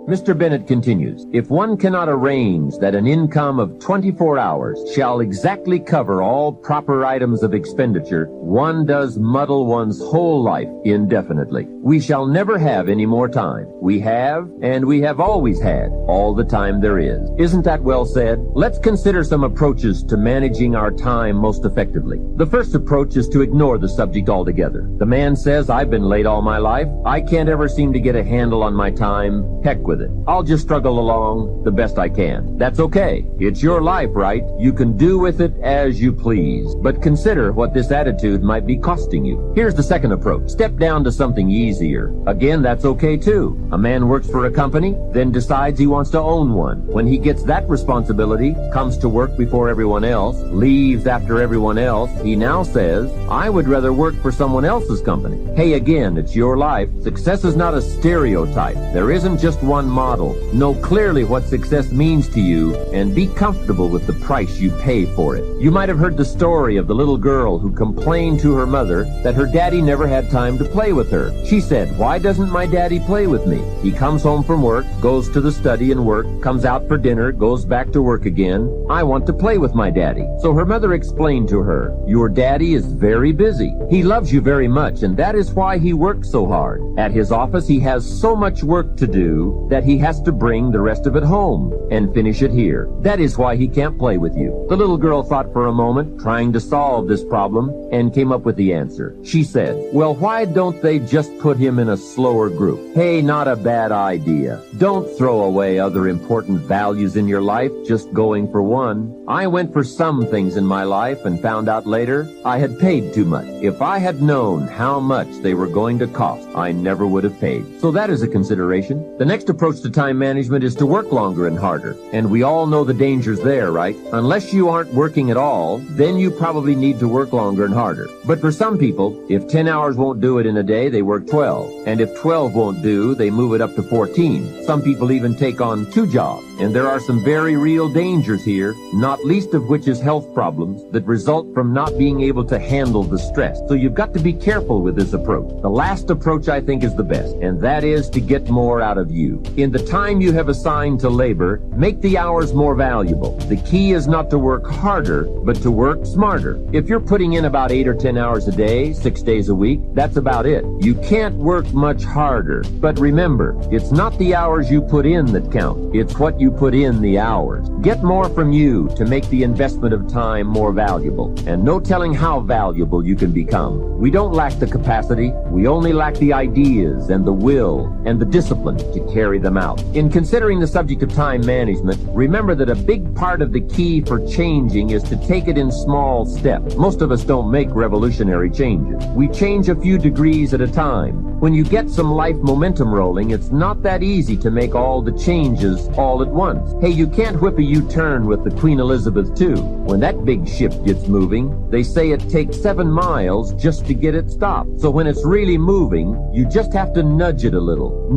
Mr. Bennett continues, if one cannot arrange that an income of 24 hours shall exactly cover all proper items of expenditure, one does muddle one's whole life indefinitely. We shall never have any more time. We have, and we have always had, all the time there is. Isn't that well said? Let's consider some approaches to managing our time most effectively. The first approach is to ignore the subject altogether. The man says, I've been late all my life. I can't ever seem to get a handle on my time. Heck with it. I'll just struggle along the best I can. That's okay. It's your life, right? You can do with it as you please. But consider what this attitude might be costing you. Here's the second approach. Step down to something easier. Again, that's okay too. A man works for a company, then decides he wants to own one. When he gets that responsibility, comes to work before everyone else, leaves after everyone else, he now says, I would rather work for someone else's company. Hey, again, it's your life. Success is not a stereotype. There isn't just one model. Know clearly what success means to you and be comfortable with the price you pay for it. You might have heard the story of the little girl who complained to her mother that her daddy never had time to play with her. She said, why doesn't my daddy play with me? He comes home from work, goes to the study and work, comes out for dinner, goes back to work again. I want to play with my daddy. So her mother explained to her, your daddy is very busy. He loves you very much, and that is why he works so hard. At his office, he has so much work to do that he has to bring the rest of it home and finish it here. That is why he can't play with you. The little girl thought for a moment, trying to solve this problem, and came up with the answer. She said, well, why don't they just put him in a slower group? Hey, not a bad idea. Don't throw away other important values in your life just going for one. I went for some things in my life and found out later I had paid too much. If I had known how much they were going to cost, I never would have paid. So that is a consideration. The next approach to time management is to work longer and harder. And we all know the dangers there, right? Unless you aren't working at all, then you probably need to work longer and harder. But for some people, if 10 hours won't do it in a day, they work 12. And if 12 won't do, they move it up to 14. Some people even take on 2 jobs. And there are some very real dangers here, not least of which is health problems that result from not being able to handle the stress. So you've got to be careful with this approach. The last approach I think is the best, and that is to get more out of you. In the time you have assigned to labor, make the hours more valuable. The key is not to work harder, but to work smarter. If you're putting in about 8 or 10 hours a day, 6 days a week, that's about it. You can't work much harder. But remember, it's not the hours you put in that count. It's what you put in the hours. Get more from you to make the investment of time more valuable. And no telling how valuable you can become. We don't lack the capacity. We only lack the ideas and the will and the discipline to carry them out. In considering the subject of time management, remember that a big part of the key for changing is to take it in small steps. Most of us don't make revolutionary changes. We change a few degrees at a time. When you get some life momentum rolling, it's not that easy to make all the changes all at once. Hey, you can't whip a U-turn with the Queen Elizabeth II. When that big ship gets moving, they say it takes 7 miles just to get it stopped. So when it's really moving, you just have to nudge it a little,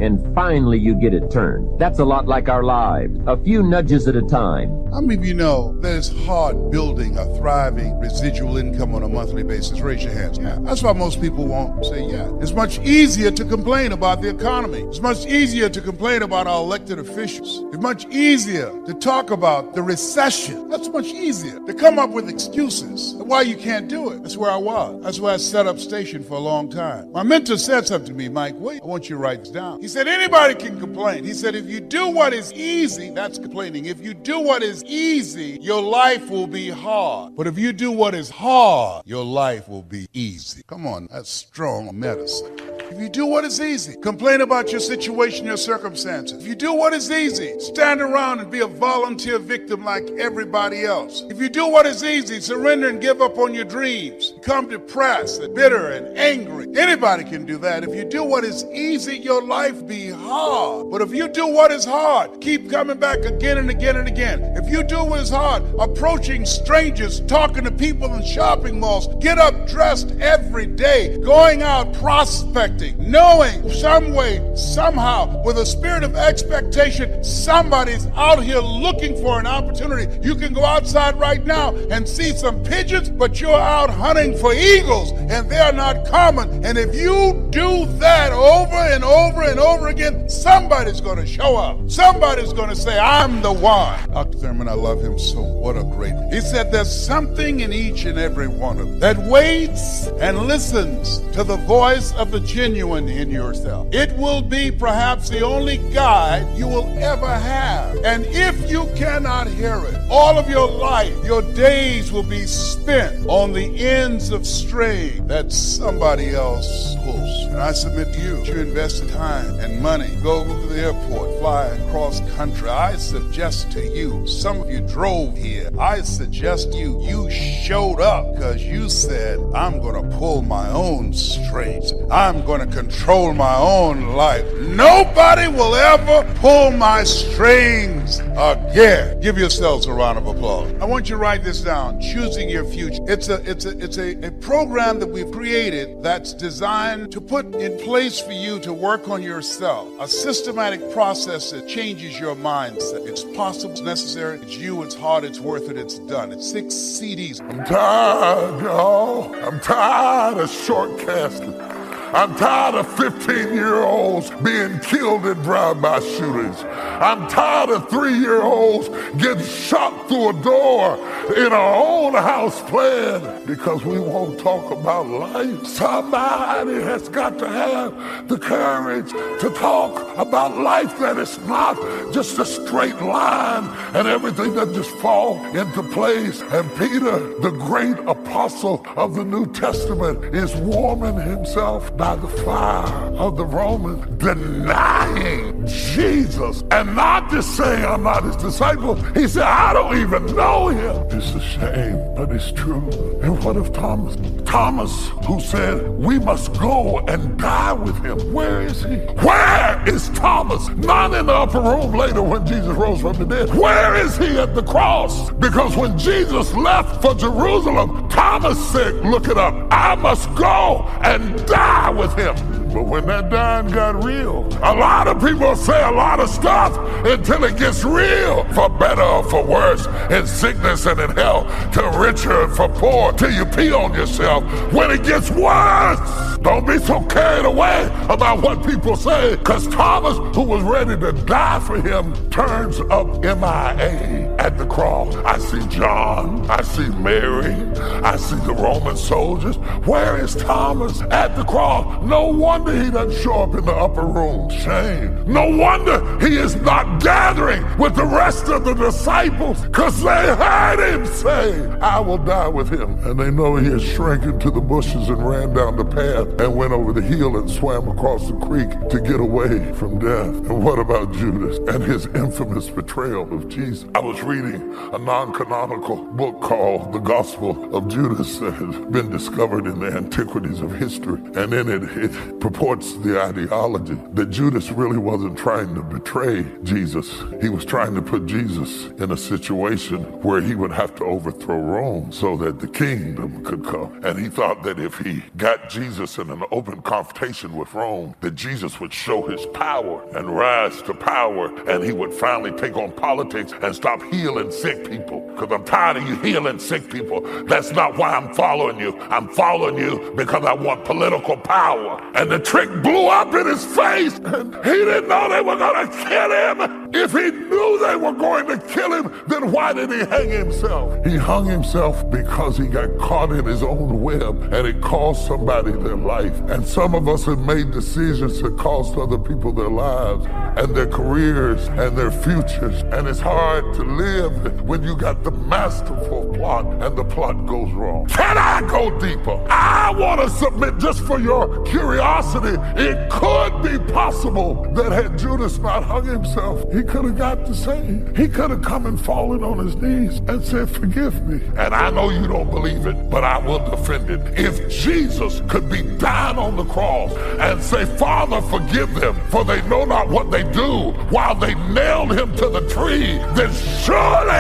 and finally you get it turned. That's a lot like our lives. A few nudges at a time. How many of you know that it's hard building a thriving residual income on a monthly basis? Raise your hands. Yeah. That's why most people won't say yeah. It's much easier to complain about the economy. It's much easier to complain about our elected officials. It's much easier to talk about the recession. That's much easier. To come up with excuses why you can't do it. That's where I was. That's where I set up station for a long time. My mentor said something to me, Mike, wait, I want you to write this down. He said, anybody can complain. He said, if you do what is easy, that's complaining. If you do what is easy, your life will be hard. But if you do what is hard, your life will be easy. Come on, that's strong medicine. If you do what is easy, complain about your situation, your circumstances. If you do what is easy, stand around and be a volunteer victim like everybody else. If you do what is easy, surrender and give up on your dreams. Become depressed and bitter and angry. Anybody can do that. If you do what is easy, your life be hard. But if you do what is hard, keep coming back again and again and again. If you do what is hard, approaching strangers, talking to people in shopping malls, get up dressed every day, going out prospecting, expecting, knowing some way, somehow, with a spirit of expectation, somebody's out here looking for an opportunity. You can go outside right now and see some pigeons, but you're out hunting for eagles, and they're not common. And if you do that over and over and over again, somebody's going to show up. Somebody's going to say, I'm the one. Dr. Thurman, I love him so. What a great. He said there's something in each and every one of them that waits and listens to the voice of the genuine in yourself. It will be perhaps the only guide you will ever have. And if you cannot hear it, all of your life, your days will be spent on the ends of string that somebody else pulls. And I submit to you, you invest time and money, go to the airport, fly across country. I suggest to you, some of you drove here. I suggest you showed up because you said, I'm going to pull my own strings. I'm going to control my own life. Nobody will ever pull my strings again. Give yourselves a round of applause. I want you to write this down. Choosing your future. It's a program that we've created that's designed to put in place for you to work on yourself. A systematic process that changes your mindset. It's possible, it's necessary, it's you, it's hard, it's worth it, it's done. It's 6 CDs. I'm tired, y'all. I'm tired of shortcasting. I'm tired of 15-year-olds being killed in drive-by shootings. I'm tired of 3-year-olds getting shot through a door in our own house plan because we won't talk about life. Somebody has got to have the courage to talk about life that is not just a straight line and everything that just fall into place. And Peter, the great apostle of the New Testament, is warming himself by the fire of the Romans, denying Jesus, and not just saying I'm not his disciple. He said, I don't even know him. It's a shame, but it's true. And what of Thomas? Thomas, who said, we must go and die with him. Where is he? Where is Thomas? Not in the upper room later when Jesus rose from the dead. Where is he at the cross? Because when Jesus left for Jerusalem, Thomas said, look it up, I must go and die with him. But when that dying got real, a lot of people say a lot of stuff until it gets real. For better or for worse, in sickness and in health, to richer and for poor, till you pee on yourself. When it gets worse, don't be so carried away about what people say, because Thomas, who was ready to die for him, turns up MIA at the cross. I see John, I see Mary, I see the Roman soldiers. Where is Thomas at the cross? No wonder he doesn't show up in the upper room. Shame. No wonder he is not gathering with the rest of the disciples, because they heard him say, I will die with him. And they know he had shrinking to the bushes and ran down the path and went over the hill and swam across the creek to get away from death. And what about Judas and his infamous betrayal of Jesus? I was reading a non-canonical book called The Gospel of Judas that has been discovered in the antiquities of history. And in it purports the ideology that Judas really wasn't trying to betray Jesus. He was trying to put Jesus in a situation where he would have to overthrow Rome so that the kingdom could come. And he thought that if he got Jesus in an open confrontation with Rome, that Jesus would show his power and rise to power, and he would finally take on politics and stop healing sick people. Because I'm tired of you healing sick people. That's not why I'm following you. I'm following you because I want political power. And the trick blew up in his face, and he didn't know they were going to kill him. If he knew they were going to kill him, then why did he hang himself? He hung himself because he got caught in his own web, and it cost somebody their life. And some of us have made decisions that cost other people their lives and their careers and their futures. And it's hard to live when you got the masterful plot and the plot goes wrong. Can I go deeper? I want to submit, just for your curiosity, it could be possible that had Judas not hung himself, he could have got the same. He could have come and fallen on his knees and said, forgive me. And I know you don't believe it, but I will defend it. If Jesus could be dying on the cross and say, Father, forgive them, for they know not what they do, while they nailed him to the tree, then surely